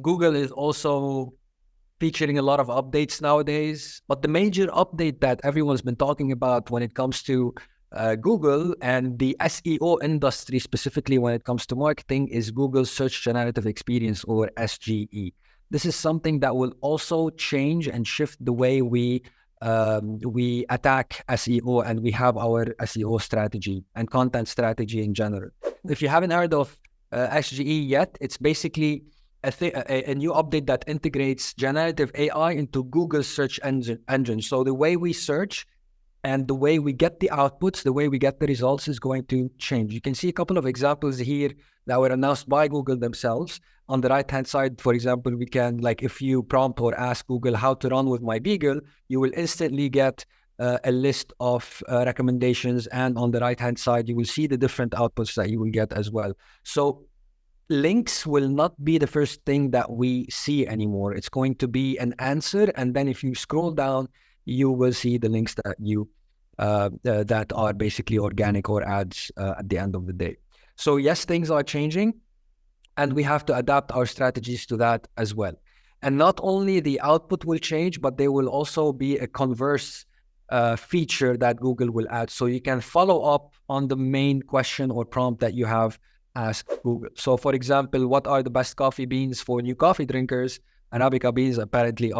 Google is also featuring a lot of updates nowadays, but the major update that everyone's been talking about when it comes to Google and the SEO industry, specifically when it comes to marketing, is Google Search Generative Experience, or SGE. This is something that will also change and shift the way we attack SEO, and we have our SEO strategy and content strategy in general. If you haven't heard of SGE yet, it's basically a new update that integrates generative AI into Google search engine. So the way we search and the way we get the outputs, the way we get the results is going to change. You can see a couple of examples here that were announced by Google themselves. On the right-hand side, for example, we can, like, if you prompt or ask Google how to run with my beagle, you will instantly get a list of recommendations. And on the right-hand side, you will see the different outputs that you will get as well. So links will not be the first thing that we see anymore. It's going to be an answer. And then if you scroll down, you will see the links that you that are basically organic or ads at the end of the day. So yes, things are changing, and we have to adapt our strategies to that as well. And not only the output will change, but there will also be a converse feature that Google will add. So you can follow up on the main question or prompt that you have asked Google. So for example, what are the best coffee beans for new coffee drinkers? Arabica beans apparently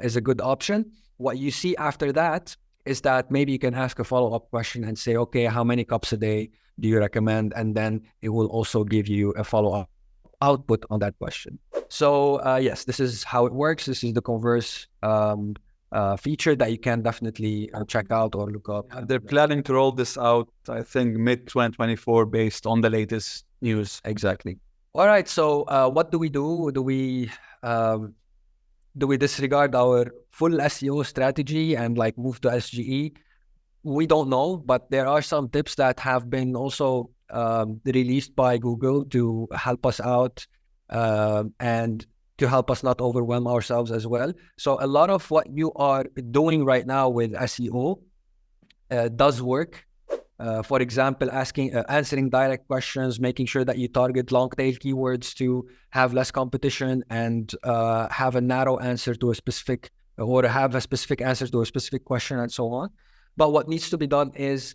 is a good option. What you see after that is that maybe you can ask a follow-up question and say, okay, how many cups a day do you recommend? And then it will also give you a follow-up output on that question. So yes, this is how it works. This is the converse feature that you can definitely check out or look up. They're planning to roll this out, I think, mid-2024 based on the latest news. Exactly. All right. So what do we do? Do we disregard our full SEO strategy and like move to SGE? We don't know, but there are some tips that have been also released by Google to help us out and to help us not overwhelm ourselves as well. So a lot of what you are doing right now with SEO does work. For example, answering direct questions, making sure that you target long tail keywords to have less competition and have a narrow answer to a specific, or have a specific answer to a specific question, and so on. But what needs to be done is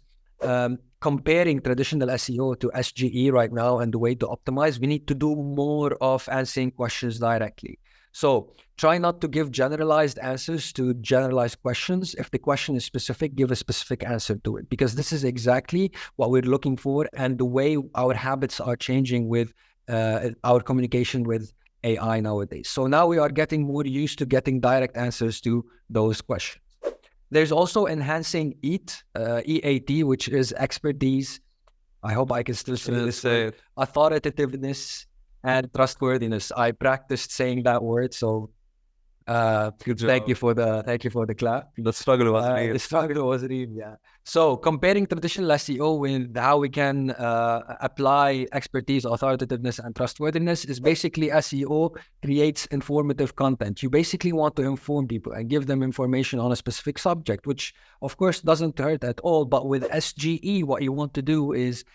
comparing traditional SEO to SGE right now, and the way to optimize, we need to do more of answering questions directly. So try not to give generalized answers to generalized questions. If the question is specific, give a specific answer to it, because this is exactly what we're looking for, and the way our habits are changing with our communication with AI nowadays. So now we are getting more used to getting direct answers to those questions. There's also enhancing EAT, which is expertise. I hope I can still say this word. Authoritativeness and trustworthiness. I practiced saying that word, so thank you for the clap. The struggle was real. The struggle was real, yeah. So comparing traditional SEO with how we can apply expertise, authoritativeness, and trustworthiness is basically SEO creates informative content. You basically want to inform people and give them information on a specific subject, which of course doesn't hurt at all. But with SGE, what you want to do is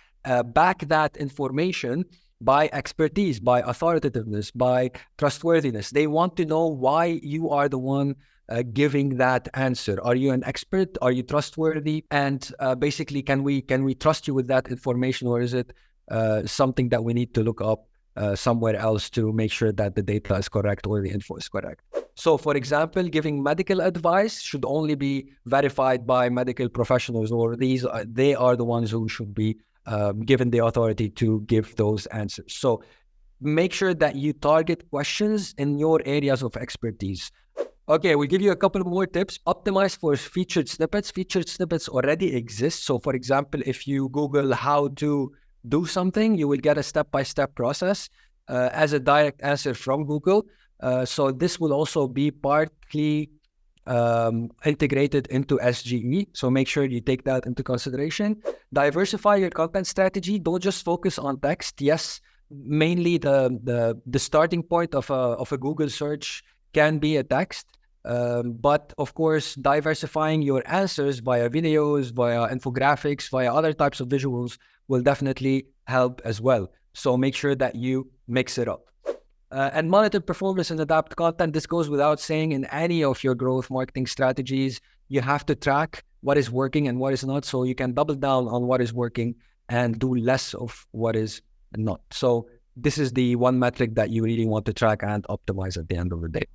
back that information by expertise, by authoritativeness, by trustworthiness. They want to know why you are the one giving that answer. Are you an expert? Are you trustworthy? And basically, can we trust you with that information, or is it something that we need to look up somewhere else to make sure that the data is correct or the info is correct? So, for example, giving medical advice should only be verified by medical professionals, or they are the ones who should be given the authority to give those answers. So make sure that you target questions in your areas of expertise. Okay, we'll give you a couple more tips. Optimize for featured snippets. Featured snippets already exist. So for example, if you Google how to do something, you will get a step-by-step process as a direct answer from Google. So this will also be partly integrated into SGE. So make sure you take that into consideration. Diversify your content strategy. Don't just focus on text. Yes, mainly the starting point of a Google search can be a text. But of course, diversifying your answers via videos, via infographics, via other types of visuals will definitely help as well. So make sure that you mix it up. and monitor performance and adapt content. This goes without saying in any of your growth marketing strategies. You have to track what is working and what is not, so you can double down on what is working and do less of what is not. So this is the one metric that you really want to track and optimize at the end of the day.